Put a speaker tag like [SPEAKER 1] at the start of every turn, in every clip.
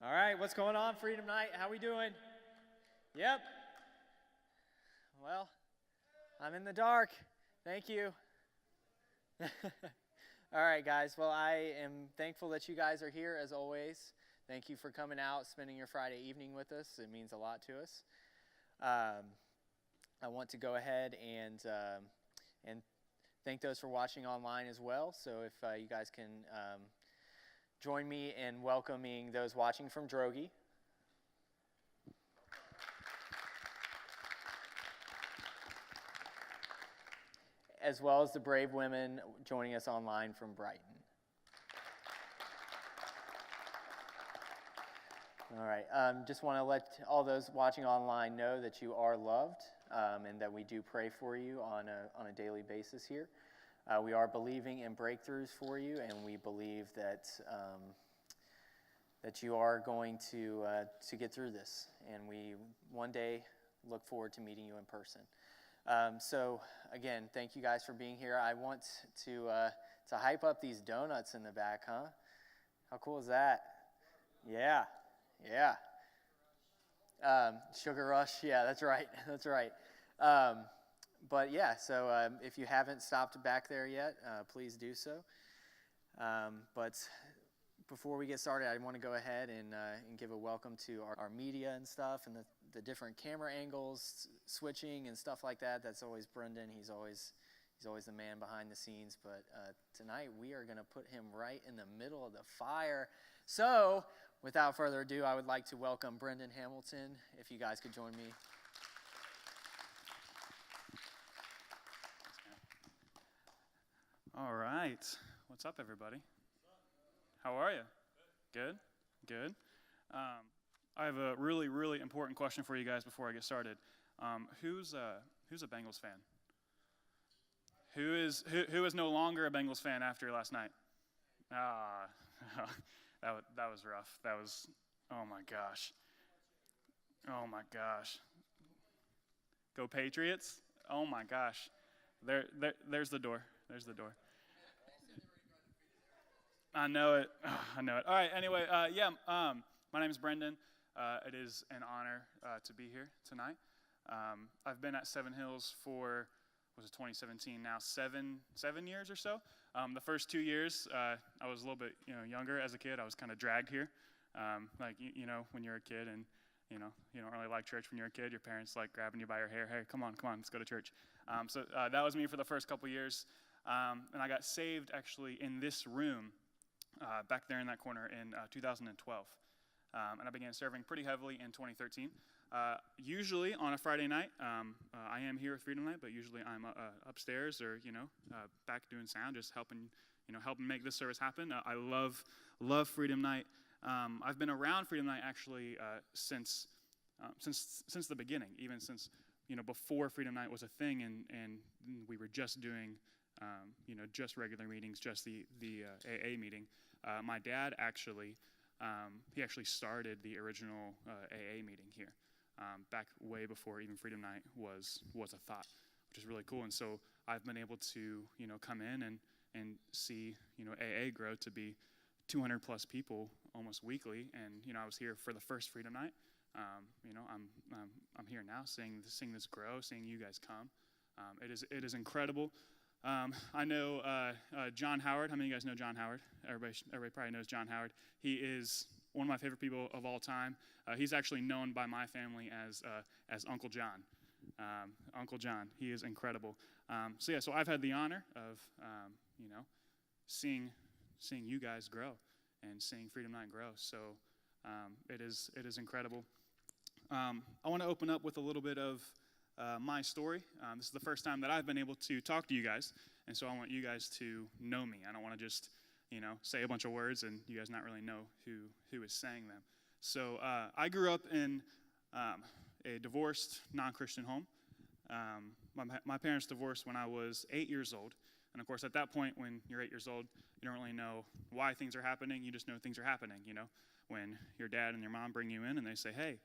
[SPEAKER 1] All right, what's going on, Freedom Night? How we doing? Yep. Well, I'm in the dark. Thank you. All right, guys. Well, I am thankful that you guys are here, as always. Thank you for coming out, spending your Friday evening with us. It means a lot to us. I want to go ahead and thank those for watching online as well. So if you guys can join me in welcoming those watching from Drogi. As well as the brave women joining us online from Brighton. All right, just want to let all those watching online know that you are loved and that we do pray for you on a daily basis here. We are believing in breakthroughs for you, and we believe that that you are going to get through this. And we one day look forward to meeting you in person. So again, thank you guys for being here. I want to hype up these donuts in the back, huh? How cool is that? Yeah. Sugar Rush, yeah, that's right. But yeah, so if you haven't stopped back there yet, please do so. But before we get started, I want to go ahead and give a welcome to our media and stuff, and the different camera angles, switching and stuff like that. That's always Brendan. He's always the man behind the scenes. But tonight we are going to put him right in the middle of the fire. So without further ado, I would like to welcome Brendan Hamilton. If you guys could join me.
[SPEAKER 2] All right. What's up, everybody? How are you? Good. I have a really, really important question for you guys before I get started. Who's a Bengals fan? Who is no longer a Bengals fan after last night? That was rough. That was, oh my gosh. Go Patriots. Oh my gosh. There's the door. I know it. All right, anyway, my name is Brendan. It is an honor to be here tonight. I've been at Seven Hills for, 2017 now, seven years or so. The first 2 years, I was a little bit younger as a kid. I was kind of dragged here. When you're a kid and you don't really like church when you're a kid, your parents like grabbing you by your hair. Hey, come on, let's go to church. So that was me for the first couple years. And I got saved actually in this room back there in that corner in 2012. And I began serving pretty heavily in 2013. Usually on a Friday night, I am here with Freedom Night, but usually I'm upstairs or back doing sound, just helping make this service happen. I love Freedom Night. I've been around Freedom Night actually since the beginning, even since before Freedom Night was a thing, and we were just doing just regular meetings, just the AA meeting. My dad actually started the original AA meeting here back way before even Freedom Night was a thought, which is really cool. And so I've been able to come in and see AA grow to be 200 plus people almost weekly. And I was here for the first Freedom Night. I'm here now, seeing this grow, seeing you guys come. It is incredible. I know John Howard. How many of you guys know John Howard? Everybody probably knows John Howard. He is one of my favorite people of all time. He's actually known by my family as Uncle John. Uncle John. He is incredible. So I've had the honor of seeing you guys grow and seeing Freedom Night grow. So it is incredible. I want to open up with a little bit of my story. This is the first time that I've been able to talk to you guys, and so I want you guys to know me. I don't want to just, say a bunch of words and you guys not really know who is saying them. So I grew up in a divorced, non-Christian home. My parents divorced when I was 8 years old, and of course at that point when you're 8 years old, you don't really know why things are happening. You just know things are happening, when your dad and your mom bring you in and they say, hey,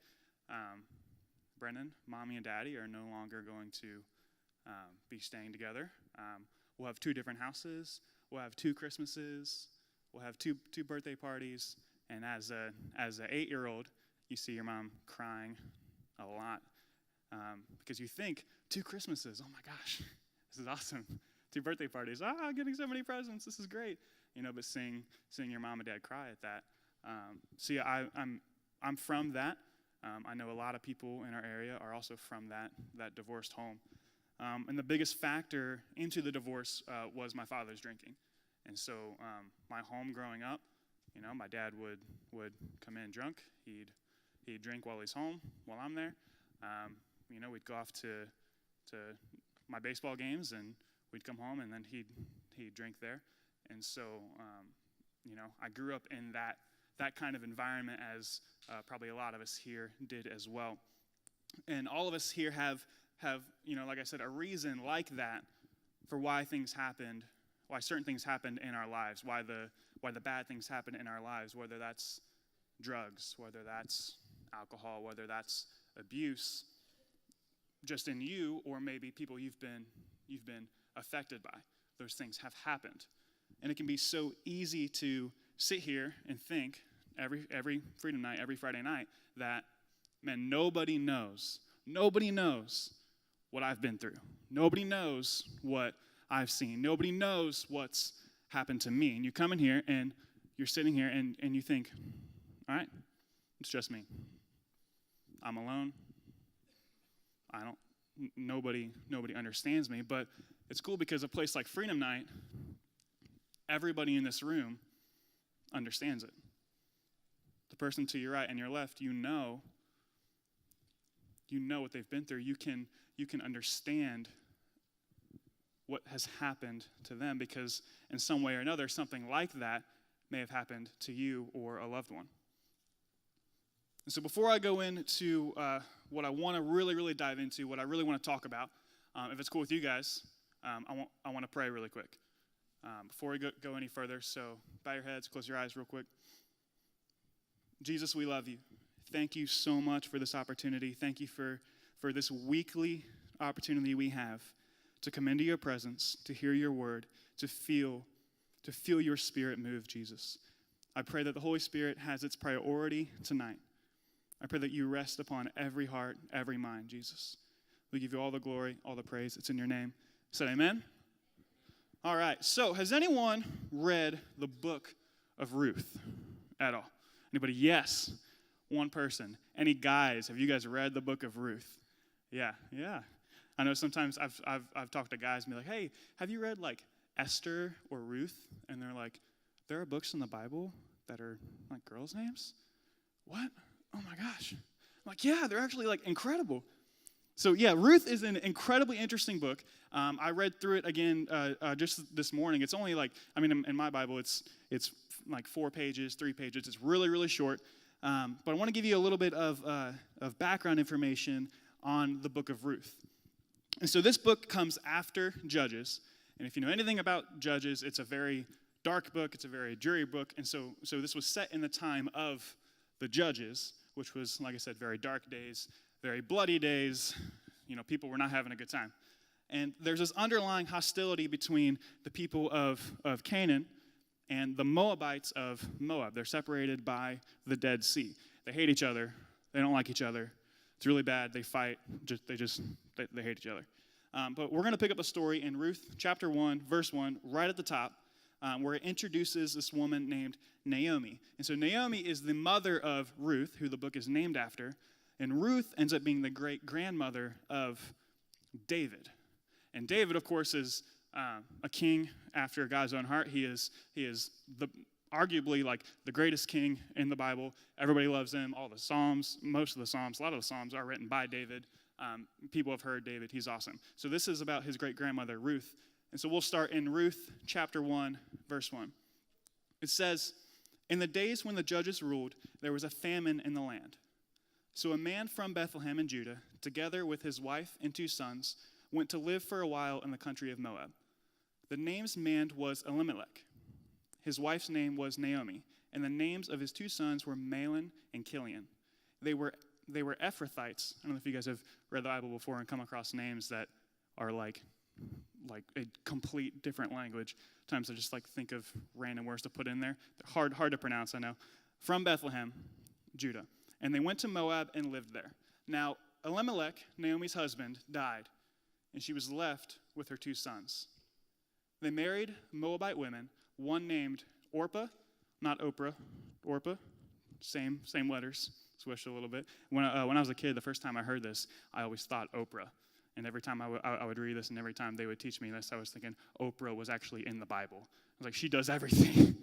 [SPEAKER 2] Brendan, mommy and daddy are no longer going to be staying together. We'll have 2 different houses. We'll have 2 Christmases. We'll have two birthday parties, And as an 8-year-old, you see your mom crying a lot because you think 2 Christmases. Oh my gosh, this is awesome. 2 birthday parties. Getting so many presents. This is great. But seeing your mom and dad cry at that. So yeah, I'm from that. I know a lot of people in our area are also from that divorced home. And the biggest factor into the divorce was my father's drinking. And so my home growing up, my dad would come in drunk. He'd drink while he's home, while I'm there. We'd go off to my baseball games, and we'd come home, and then he'd drink there. And so, I grew up in that kind of environment, as probably a lot of us here did as well. And all of us here have like I said, a reason like that for why certain things happened in our lives, why the bad things happened in our lives, whether that's drugs, whether that's alcohol, whether that's abuse, just in you, or maybe people you've been affected by. Those things have happened. And it can be so easy to sit here and think every Freedom Night, every Friday night, that, man, nobody knows what I've been through. Nobody knows what I've seen. Nobody knows what's happened to me. And you come in here and you're sitting here and you think, all right, it's just me. I'm alone. Nobody understands me. But it's cool because a place like Freedom Night, everybody in this room understands it. The person to your right and your left, you know what they've been through. You can understand what has happened to them, because in some way or another, something like that may have happened to you or a loved one. And so before I go into what I want to really, really dive into, what I really want to talk about, if it's cool with you guys, I want to pray really quick before we go any further. So bow your heads, close your eyes real quick. Jesus, we love you. Thank you so much for this opportunity. Thank you for this weekly opportunity we have to come into your presence, to hear your word, to feel your spirit move, Jesus. I pray that the Holy Spirit has its priority tonight. I pray that you rest upon every heart, every mind, Jesus. We give you all the glory, all the praise. It's in your name. Say amen. All right. So has anyone read the book of Ruth at all? Anybody? Yes. One person. Any guys? Have you guys read the book of Ruth? Yeah. I know sometimes I've talked to guys and be like, hey, have you read like Esther or Ruth? And they're like, there are books in the Bible that are like girls' names? What? Oh my gosh. I'm like, yeah, they're actually like incredible. So yeah, Ruth is an incredibly interesting book. I read through it again just this morning. It's only like, in my Bible, it's like 4 pages, 3 pages. It's really, really short. But I want to give you a little bit of background information on the book of Ruth. And so this book comes after Judges. And if you know anything about Judges, it's a very dark book. It's a very dreary book. And so this was set in the time of the Judges, which was, like I said, very dark days, very bloody days. People were not having a good time. And there's this underlying hostility between the people of Canaan and the Moabites of Moab. They're separated by the Dead Sea. They hate each other. They don't like each other. It's really bad. They fight. They hate each other. But we're going to pick up a story in Ruth chapter 1, verse 1, right at the top, where it introduces this woman named Naomi. And so Naomi is the mother of Ruth, who the book is named after. And Ruth ends up being the great-grandmother of David. And David, of course, is a king after God's own heart. He is arguably like the greatest king in the Bible. Everybody loves him. All the Psalms, most of the Psalms, a lot of the Psalms are written by David. People have heard David. He's awesome. So this is about his great-grandmother, Ruth. And so we'll start in Ruth chapter 1, verse 1. It says, in the days when the judges ruled, there was a famine in the land. So a man from Bethlehem in Judah, together with his wife and 2 sons, went to live for a while in the country of Moab. The name's man was Elimelech. His wife's name was Naomi, and the names of his 2 sons were Mahlon and Chilion. They were Ephrathites. I don't know if you guys have read the Bible before and come across names that are like a complete different language. Sometimes I just think of random words to put in there. They're hard to pronounce, I know. from Bethlehem, Judah. And they went to Moab and lived there. Now, Elimelech, Naomi's husband, died, and she was left with her 2 sons. They married Moabite women, one named Orpah, not Oprah, Orpah, same letters, switched a little bit. When I was a kid, the first time I heard this, I always thought Oprah. And every time I would read this, and every time they would teach me this, I was thinking Oprah was actually in the Bible. I was like, she does everything.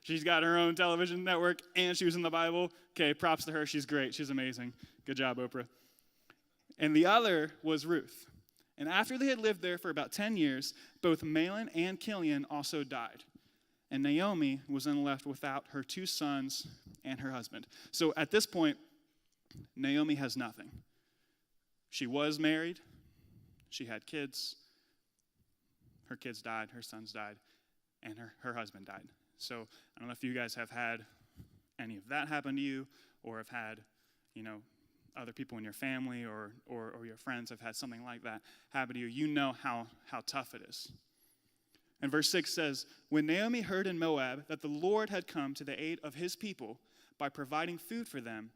[SPEAKER 2] She's got her own television network, and she was in the Bible. Okay, props to her. She's great. She's amazing. Good job, Oprah. And the other was Ruth. And after they had lived there for about 10 years, both Mahlon and Chilion also died. And Naomi was then left without her 2 sons and her husband. So at this point, Naomi has nothing. She was married. She had kids. Her kids died. Her sons died. And her husband died. So I don't know if you guys have had any of that happen to you, or have had, other people in your family or your friends have had something like that happen to you. You know how tough it is. And verse 6 says, when Naomi heard in Moab that the Lord had come to the aid of his people by providing food for them,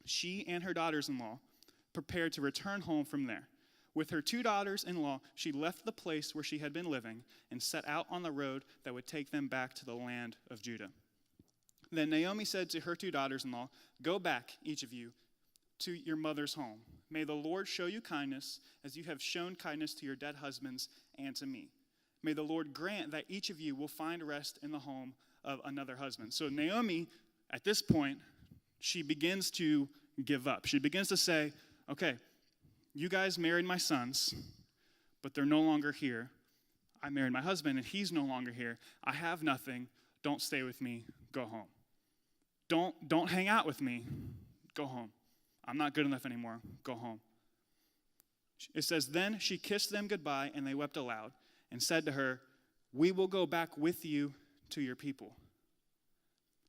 [SPEAKER 2] she and her daughters-in-law prepared to return home from there. With her 2 daughters-in-law, she left the place where she had been living and set out on the road that would take them back to the land of Judah. Then Naomi said to her 2 daughters-in-law, go back, each of you, to your mother's home. May the Lord show you kindness as you have shown kindness to your dead husbands and to me. May the Lord grant that each of you will find rest in the home of another husband. So Naomi, at this point, she begins to give up. She begins to say, okay, you guys married my sons, but they're no longer here. I married my husband, and he's no longer here. I have nothing. Don't stay with me. Go home. Don't hang out with me. Go home. I'm not good enough anymore. Go home. It says, then she kissed them goodbye, and they wept aloud and said to her, we will go back with you to your people.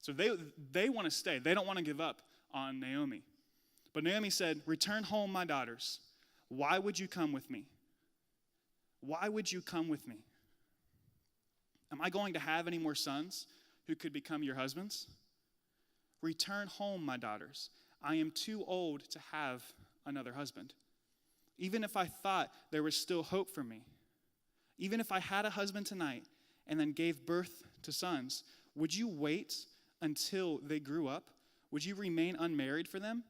[SPEAKER 2] So they want to stay. They don't want to give up on Naomi. But Naomi said, return home, my daughters. Why would you come with me? Why would you come with me? Am I going to have any more sons who could become your husbands? Return home, my daughters. I am too old to have another husband. Even if I thought there was still hope for me, even if I had a husband tonight and then gave birth to sons, would you wait until they grew up? Would you remain unmarried for them?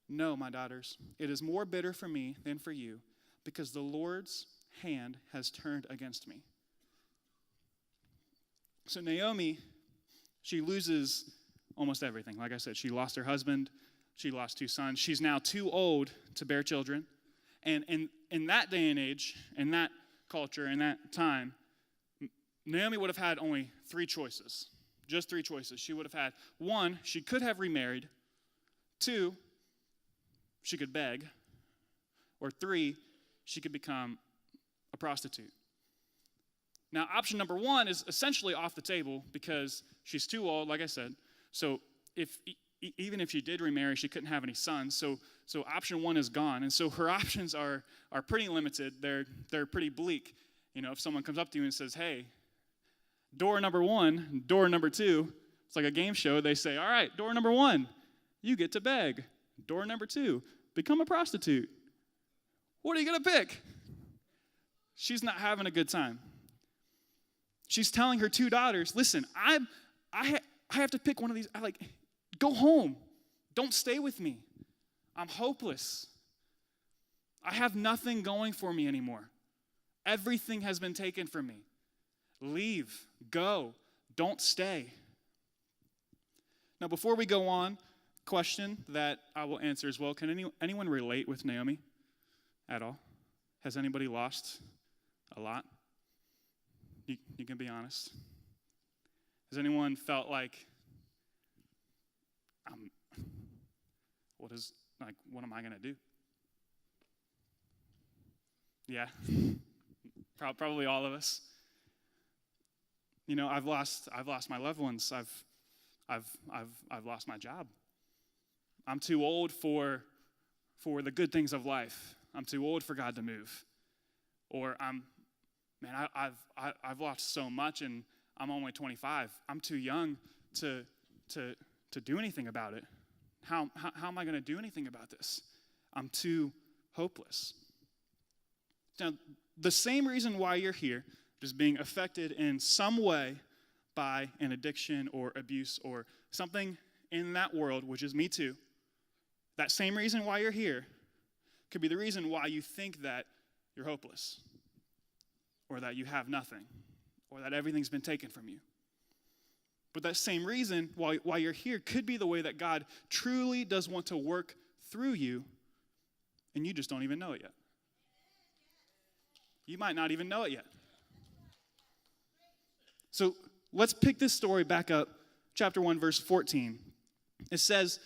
[SPEAKER 2] No, my daughters, it is more bitter for me than for you, because the Lord's hand has turned against me. So Naomi, she loses almost everything. Like I said, she lost her husband. She lost 2 sons. She's now too old to bear children. And in that day and age, in that culture, in that time, Naomi would have had only 3 choices. Just 3 choices. She would have had 1, she could have remarried. 2, she could beg. Or 3, she could become a prostitute. Now, option number 1 is essentially off the table because she's too old, like I said. So even if she did remarry, she couldn't have any sons. So option 1 is gone. And so her options are pretty limited. They're pretty bleak. If someone comes up to you and says, hey, door number 1, door number 2, it's like a game show. They say, all right, door number 1, you get to beg. Door number 2, become a prostitute. What are you going to pick? She's not having a good time. She's telling her 2 daughters, listen, I have to pick one of these. Go home. Don't stay with me. I'm hopeless. I have nothing going for me anymore. Everything has been taken from me. Leave. Go. Don't stay. Now, before we go on, question that I will answer as well. Can anyone relate with Naomi at all? Has anybody lost a lot? You can be honest. Has anyone felt like, what am I going to do? Yeah, probably all of us. I've lost my loved ones. I've lost my job. I'm too old for the good things of life. I'm too old for God to move. Or I've lost so much and I'm only 25. I'm too young to to do anything about it. How am I going to do anything about this? I'm too hopeless. Now, the same reason why you're here, just being affected in some way by an addiction or abuse or something in that world, which is me too, that same reason why you're here could be the reason why you think that you're hopeless or that you have nothing or that everything's been taken from you. But that same reason why you're here could be the way that God truly does want to work through you, and you just don't even know it yet. You might not even know it yet. So let's pick this story back up, chapter 1, verse 14. It says,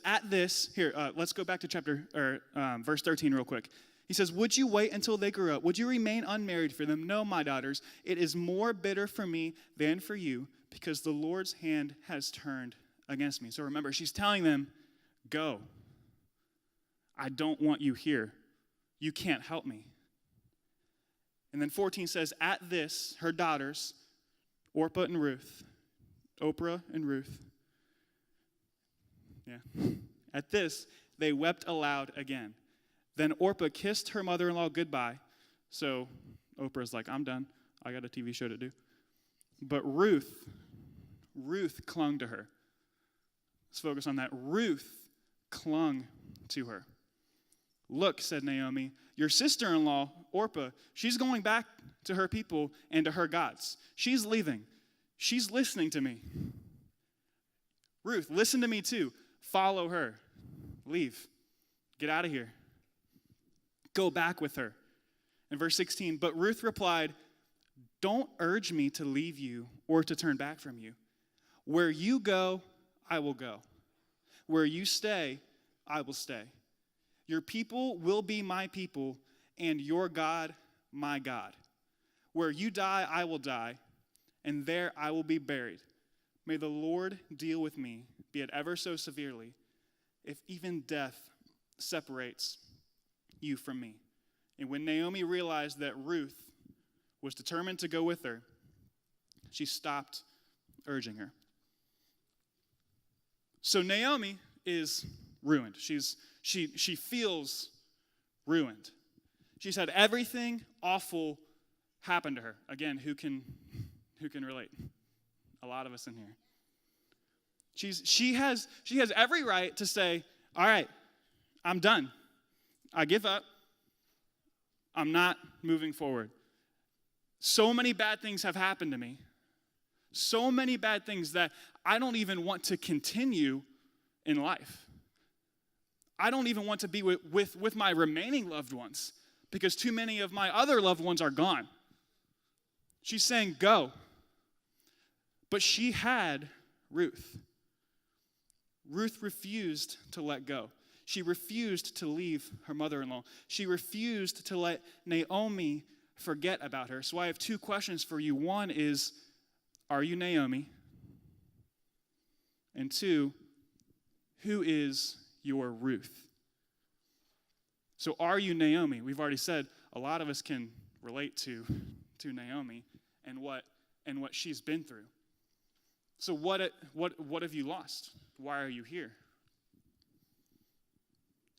[SPEAKER 2] at this, here, let's go back to verse 13 real quick. He says, would you wait until they grew up? Would you remain unmarried for them? No, my daughters, it is more bitter for me than for you, because the Lord's hand has turned against me. So remember, she's telling them, go. I don't want you here. You can't help me. And then 14 says, at this, her daughters, Oprah and Ruth, at this, they wept aloud again. Then Orpah kissed her mother-in-law goodbye. So Oprah's like, I'm done. I got a TV show to do. But Ruth clung to her. Let's focus on that. Ruth clung to her. Look, said Naomi, your sister-in-law, Orpah, she's going back to her people and to her gods. She's leaving. She's listening to me. Ruth, listen to me too. Follow her. Leave. Get out of here. Go back with her. In verse 16, but Ruth replied, don't urge me to leave you or to turn back from you. Where you go, I will go. Where you stay, I will stay. Your people will be my people, and your God, my God. Where you die, I will die, and there I will be buried. May the Lord deal with me, be it ever so severely, if even death separates you from me. And when Naomi realized that Ruth was determined to go with her, she stopped urging her. So Naomi is ruined. She feels ruined. She's had everything awful happen to her. Again, who can relate? A lot of us in here. She has every right to say, all right, I'm done. I give up. I'm not moving forward. So many bad things have happened to me. So many bad things that I don't even want to continue in life. I don't even want to be with my remaining loved ones because too many of my other loved ones are gone. She's saying, go. But she had Ruth. Ruth refused to let go. She refused to leave her mother-in-law. She refused to let Naomi forget about her. So I have two questions for you. One is, are you Naomi? And two, who is your Ruth? So are you Naomi? We've already said a lot of us can relate to Naomi and what she's been through. So what have you lost? Why are you here?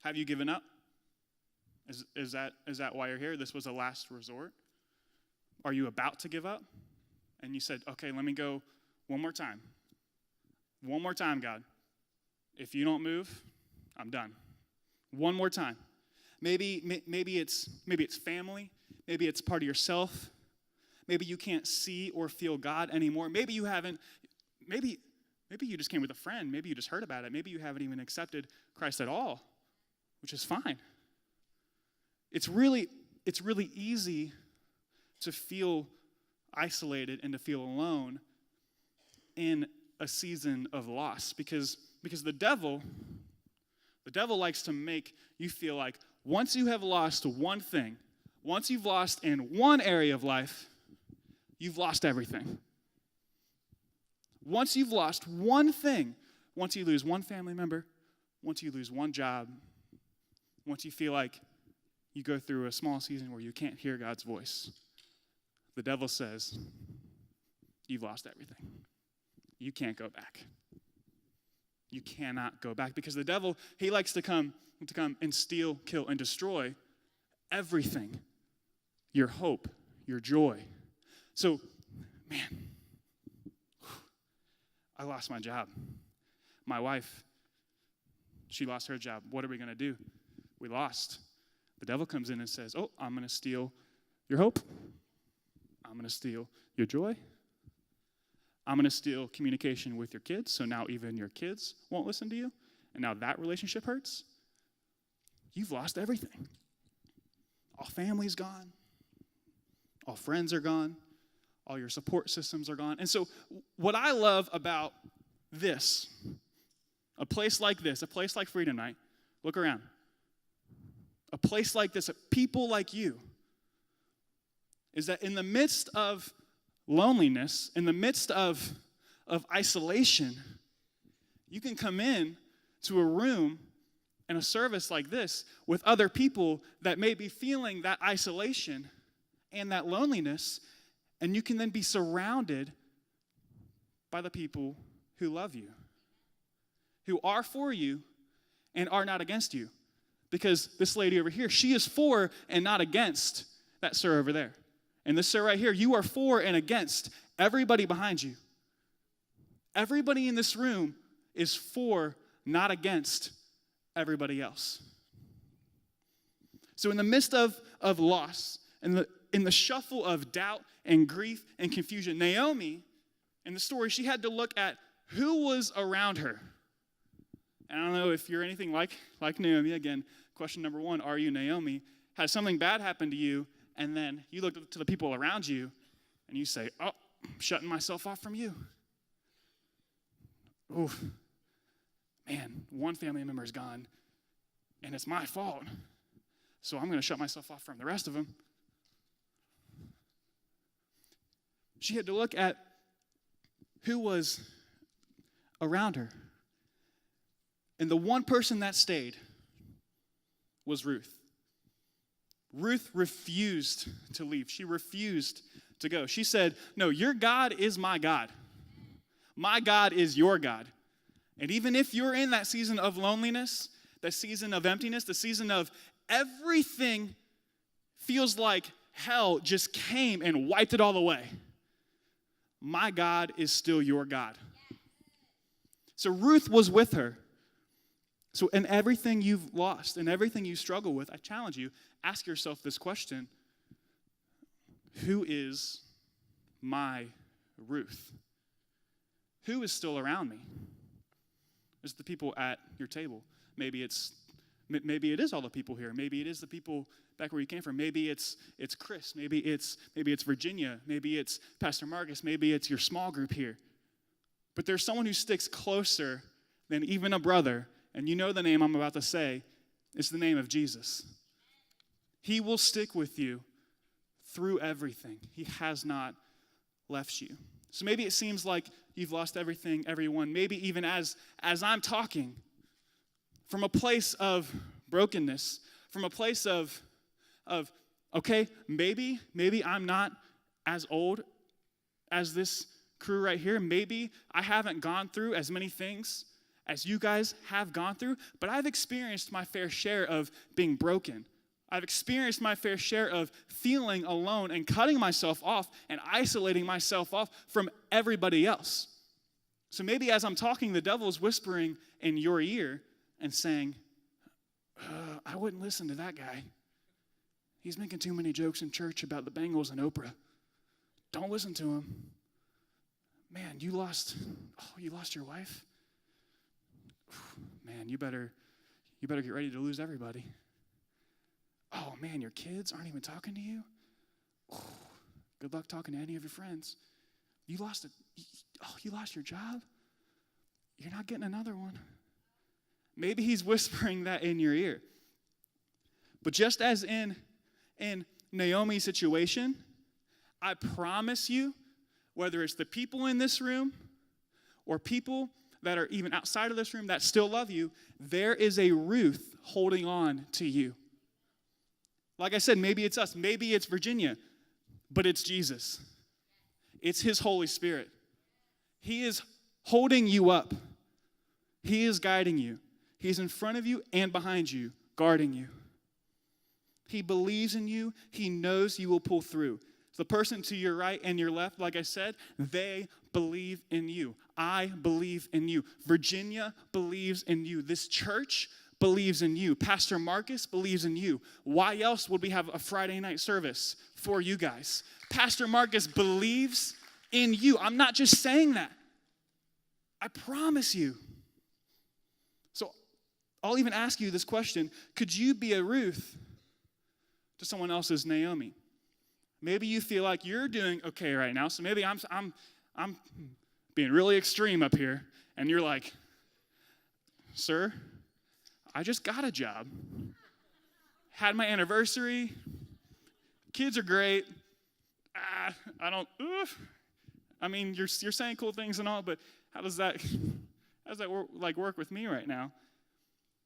[SPEAKER 2] Have you given up? Is that why you're here? This was a last resort? Are you about to give up? And you said, okay, let me go one more time. One more time, God. If you don't move, I'm done. One more time. Maybe it's family. Maybe it's part of yourself. Maybe you can't see or feel God anymore. Maybe you haven't. Maybe you just came with a friend. Maybe you just heard about it. Maybe you haven't even accepted Christ at all, which is fine. It's really easy to feel isolated and to feel alone in a season of loss because the devil likes to make you feel like once you have lost one thing, once you've lost in one area of life, you've lost everything. Once you've lost one thing, once you lose one family member, once you lose one job, once you feel like you go through a small season where you can't hear God's voice, the devil says, you've lost everything. You can't go back. You cannot go back because the devil, he likes to come and steal, kill, and destroy everything. Your hope, your joy. So, man, I lost my job. My wife, she lost her job. What are we going to do? We lost. The devil comes in and says, oh, I'm going to steal your hope. I'm going to steal your joy. I'm going to steal communication with your kids, so now even your kids won't listen to you, and now that relationship hurts. You've lost everything. All family's gone. All friends are gone. All your support systems are gone. And so what I love about this, a place like this, a place like Freedom Night, look around. A place like this, people like you, is that in the midst of loneliness, in the midst of isolation, you can come in to a room in a service like this with other people that may be feeling that isolation and that loneliness, and you can then be surrounded by the people who love you, who are for you and are not against you. Because this lady over here, she is for and not against that sir over there. And this sir right here, you are for and against everybody behind you. Everybody in this room is for, not against everybody else. So in the midst of loss, in the shuffle of doubt and grief and confusion, Naomi, in the story, she had to look at who was around her. And I don't know if you're anything like Naomi. Again, question number one, are you Naomi? Has something bad happened to you? And then you look to the people around you and you say, oh, I'm shutting myself off from you. Oof, man, one family member is gone and it's my fault. So I'm going to shut myself off from the rest of them. She had to look at who was around her. And the one person that stayed was Ruth. Ruth refused to leave. She refused to go. She said, no, your God is my God. My God is your God. And even if you're in that season of loneliness, that season of emptiness, the season of everything feels like hell just came and wiped it all away, my God is still your God. So Ruth was with her. So in everything you've lost, in everything you struggle with, I challenge you, ask yourself this question: who is my Ruth? Who is still around me? Is it the people at your table? Maybe it is all the people here. Maybe it is the people back where you came from. Maybe it's Chris. Maybe it's Virginia. Maybe it's Pastor Marcus. Maybe it's your small group here. But there's someone who sticks closer than even a brother. And you know the name I'm about to say. It's the name of Jesus. He will stick with you through everything. He has not left you. So maybe it seems like you've lost everything, everyone. Maybe even as I'm talking, from a place of brokenness, from a place of okay, maybe I'm not as old as this crew right here. Maybe I haven't gone through as many things as you guys have gone through, but I've experienced my fair share of being broken. I've experienced my fair share of feeling alone and cutting myself off and isolating myself off from everybody else. So maybe as I'm talking, the devil is whispering in your ear and saying, I wouldn't listen to that guy. He's making too many jokes in church about the Bengals and Oprah. Don't listen to him. Man, you lost your wife? Man, you better get ready to lose everybody. Oh, man, your kids aren't even talking to you? Oh, good luck talking to any of your friends. You lost your job? You're not getting another one. Maybe he's whispering that in your ear. But just as in Naomi's situation, I promise you, whether it's the people in this room or people that are even outside of this room that still love you, there is a Ruth holding on to you. Like I said, maybe it's us, maybe it's Virginia, but it's Jesus. It's his Holy Spirit. He is holding you up. He is guiding you. He's in front of you and behind you, guarding you. He believes in you. He knows you will pull through. The person to your right and your left, like I said, they believe in you. I believe in you. Virginia believes in you. This church believes in you. Pastor Marcus believes in you. Why else would we have a Friday night service for you guys? Pastor Marcus believes in you. I'm not just saying that. I promise you. So I'll even ask you this question. Could you be a Ruth to someone else's Naomi? Maybe you feel like you're doing okay right now, so maybe I'm being really extreme up here, and you're like, sir, I just got a job. Had my anniversary. Kids are great. I mean, you're saying cool things and all, but how does that work with me right now?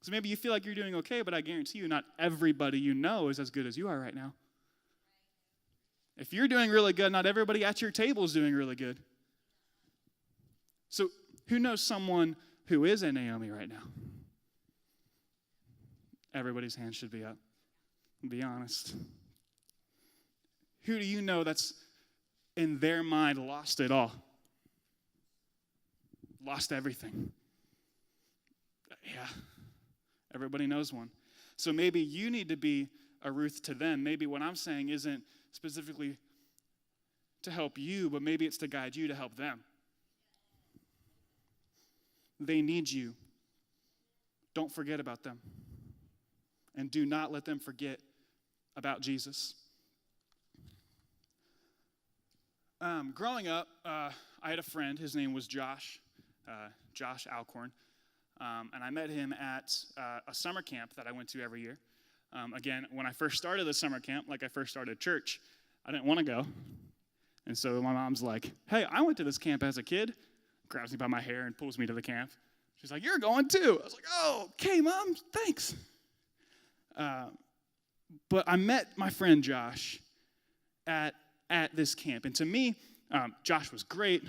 [SPEAKER 2] So maybe you feel like you're doing okay, but I guarantee you not everybody you know is as good as you are right now. If you're doing really good, not everybody at your table is doing really good. So who knows someone who is a Naomi right now? Everybody's hand should be up. Be honest. Who do you know that's in their mind lost it all? Lost everything. Yeah, everybody knows one. So maybe you need to be a Ruth to them. Maybe what I'm saying isn't specifically to help you, but maybe it's to guide you to help them. They need you. Don't forget about them. And do not let them forget about Jesus. Growing up, I had a friend. His name was Josh Alcorn. And I met him at a summer camp that I went to every year. Again, when I first started the summer camp, like I first started church, I didn't want to go. And so my mom's like, hey, I went to this camp as a kid. Grabs me by my hair and pulls me to the camp. She's like, you're going too. I was like, oh, okay, Mom, thanks. But I met my friend Josh at this camp. And to me, Josh was great.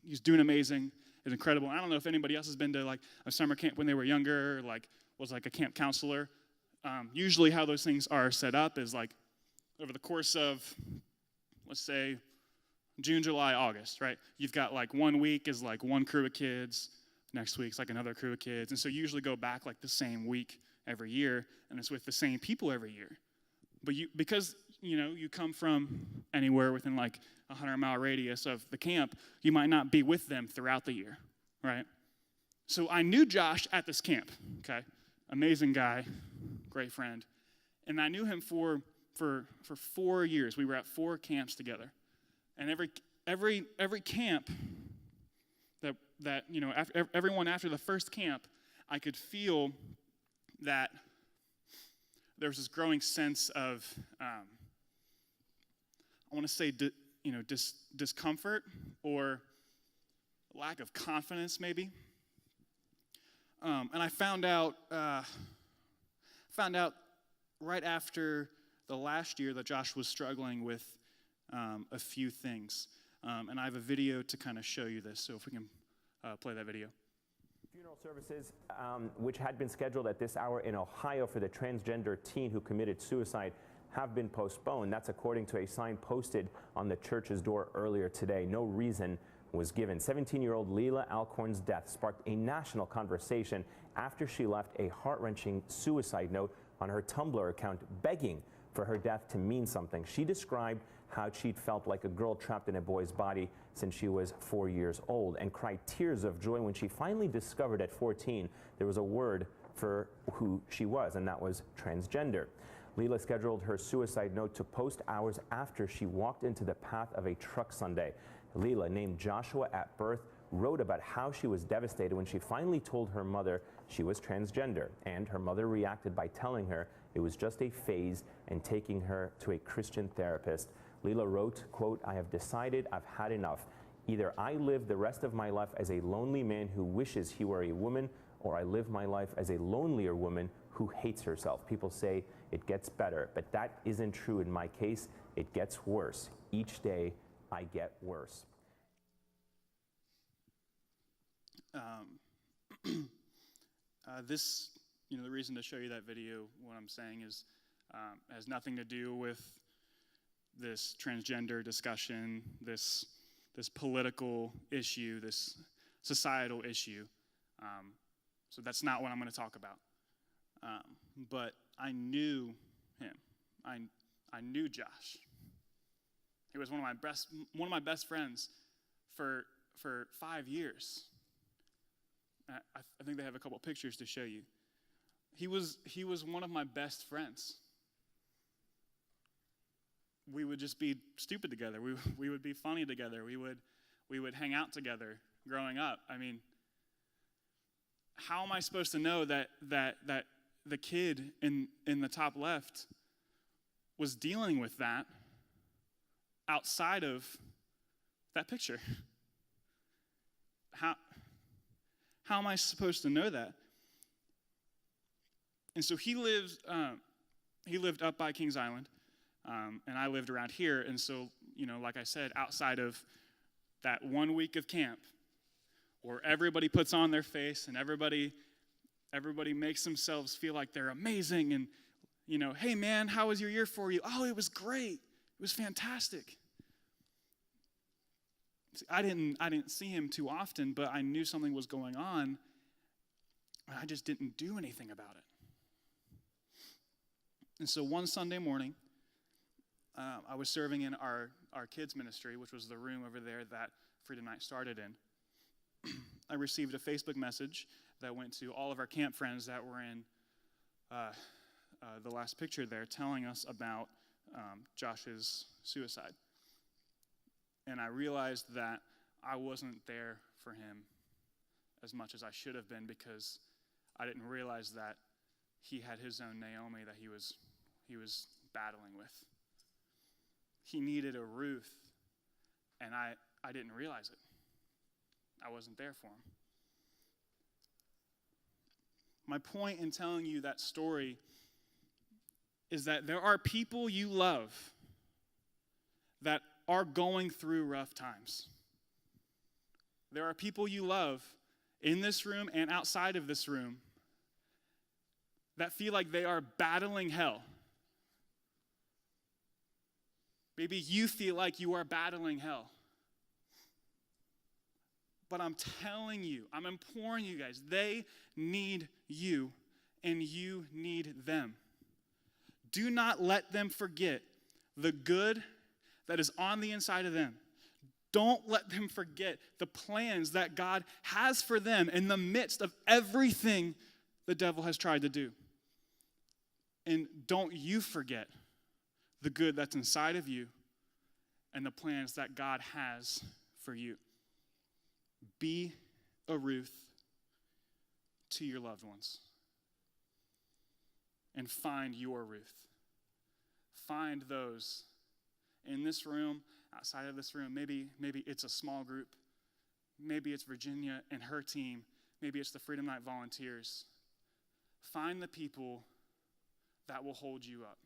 [SPEAKER 2] He was doing amazing. It was incredible. I don't know if anybody else has been to like a summer camp when they were younger, or like was like a camp counselor. Usually how those things are set up is like over the course of, let's say, June, July, August, right? You've got like 1 week is like one crew of kids. Next week's like another crew of kids. And so you usually go back like the same week every year, and it's with the same people every year. But because you come from anywhere within like a 100-mile radius of the camp, you might not be with them throughout the year, right? So I knew Josh at this camp, okay? Amazing guy, great friend. And I knew him for 4 years. We were at 4 camps together. And every camp that everyone after the first camp, I could feel that there was this growing sense of, I want to say, discomfort or lack of confidence, maybe. And I found out right after the last year that Josh was struggling with a few things. And I have a video to kind of show you this. So if we can play that video.
[SPEAKER 3] Funeral services, which had been scheduled at this hour in Ohio for the transgender teen who committed suicide, have been postponed. That's according to a sign posted on the church's door earlier today. No reason was given. 17-year-old Leila Alcorn's death sparked a national conversation after she left a heart-wrenching suicide note on her Tumblr account begging for her death to mean something. She described how she'd felt like a girl trapped in a boy's body since she was 4 years old, and cried tears of joy when she finally discovered at 14 there was a word for who she was, and that was transgender. Leila scheduled her suicide note to post hours after she walked into the path of a truck Sunday. Leila, named Joshua at birth, wrote about how she was devastated when she finally told her mother she was transgender, and her mother reacted by telling her it was just a phase and taking her to a Christian therapist. Leila wrote, quote, "I have decided I've had enough. Either I live the rest of my life as a lonely man who wishes he were a woman, or I live my life as a lonelier woman who hates herself." People say it gets better, but that isn't true in my case. It gets worse. Each day I get worse.
[SPEAKER 2] the reason to show you that video, what I'm saying is, has nothing to do with this transgender discussion, this political issue, this societal issue. So that's not what I'm going to talk about. But I knew him. I knew Josh. He was one of my best friends for 5 years. I think they have a couple pictures to show you. He was one of my best friends. We would just be stupid together. We would be funny together. We would hang out together growing up. I mean, how am I supposed to know that the kid in the top left was dealing with that outside of that picture? How am I supposed to know that? And so he lived up by Kings Island, and I lived around here. And so, like I said, outside of that 1 week of camp, where everybody puts on their face and everybody makes themselves feel like they're amazing, and hey man, how was your year for you? Oh, it was great. It was fantastic. See, I didn't see him too often, but I knew something was going on, and I just didn't do anything about it. And so one Sunday morning, I was serving in our kids ministry, which was the room over there that Freedom Night started in. I received a Facebook message that went to all of our camp friends that were in the last picture there, telling us about Josh's suicide. And I realized that I wasn't there for him as much as I should have been, because I didn't realize that he had his own Naomi that he was battling with. He needed a Ruth, and I didn't realize it. I wasn't there for him. My point in telling you that story is that there are people you love that are going through rough times. There are people you love in this room and outside of this room that feel like they are battling hell. Maybe you feel like you are battling hell. But I'm telling you, I'm imploring you guys, they need you and you need them. Do not let them forget the good that is on the inside of them. Don't let them forget the plans that God has for them in the midst of everything the devil has tried to do. And don't you forget the good that's inside of you and the plans that God has for you. Be a Ruth to your loved ones. And find your Ruth. Find those in this room, outside of this room. Maybe it's a small group. Maybe it's Virginia and her team. Maybe it's the Freedom Night volunteers. Find the people that will hold you up.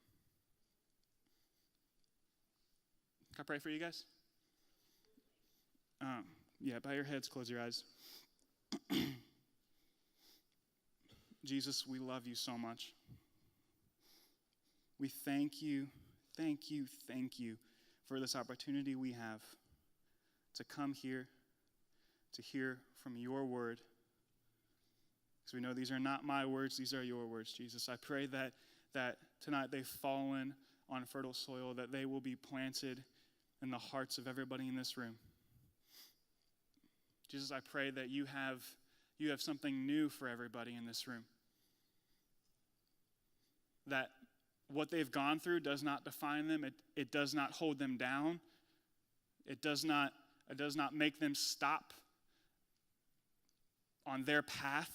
[SPEAKER 2] Can I pray for you guys? Bow your heads, close your eyes. Jesus, we love you so much. We thank you for this opportunity we have to come here, to hear from your word. Because we know these are not my words, these are your words, Jesus. I pray that tonight they've fallen on fertile soil, that they will be planted in the hearts of everybody in this room. Jesus, I pray that you have something new for everybody in this room. That what they've gone through does not define them. It does not hold them down. It does not make them stop on their path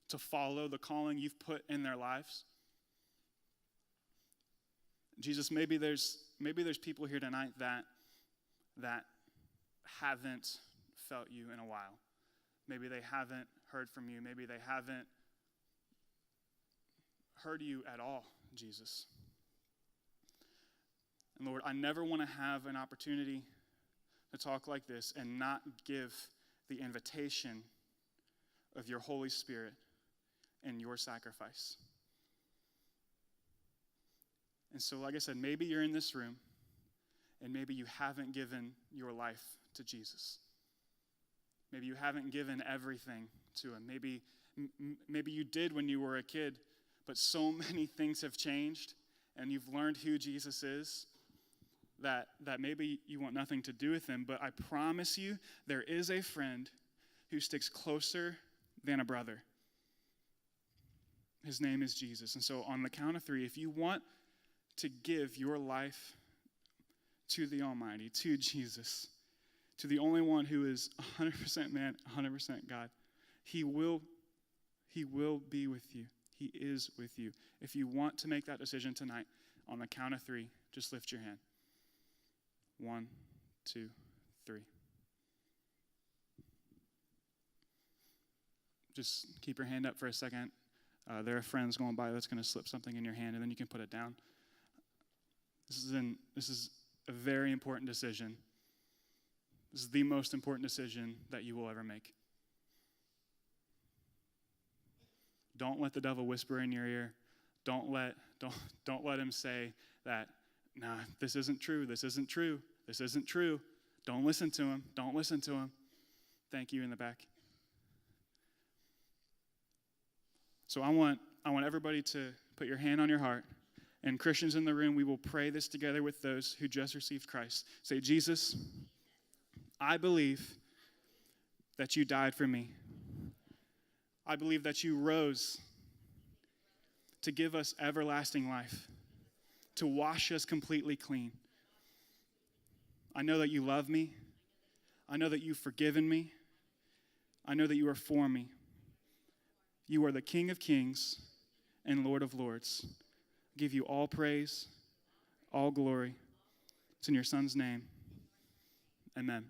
[SPEAKER 2] to follow the calling you've put in their lives. Jesus, maybe there's people here tonight that haven't felt you in a while. Maybe they haven't heard from you. Maybe they haven't heard you at all, Jesus. And Lord, I never want to have an opportunity to talk like this and not give the invitation of your Holy Spirit in your sacrifice. And so, like I said, maybe you're in this room, and maybe you haven't given your life to Jesus. Maybe you haven't given everything to him. Maybe you did when you were a kid, but so many things have changed, and you've learned who Jesus is, that maybe you want nothing to do with him. But I promise you, there is a friend who sticks closer than a brother. His name is Jesus. And so on the count of 3, if you want to give your life to the Almighty, to Jesus, to the only one who is 100% man, 100% God, he will be with you. He is with you. If you want to make that decision tonight, on the count of 3, just lift your hand. 1, 2, 3. Just keep your hand up for a second. There are friends going by that's going to slip something in your hand, and then you can put it down. This is a very important decision. This is the most important decision that you will ever make. Don't let the devil whisper in your ear. Don't let him say that, nah, this isn't true, this isn't true, this isn't true. Don't listen to him. Don't listen to him. Thank you in the back. So I want everybody to put your hand on your heart. And Christians in the room, we will pray this together with those who just received Christ. Say, Jesus, I believe that you died for me. I believe that you rose to give us everlasting life, to wash us completely clean. I know that you love me. I know that you've forgiven me. I know that you are for me. You are the King of Kings and Lord of Lords. I give you all praise, all glory. It's in your Son's name. Amen.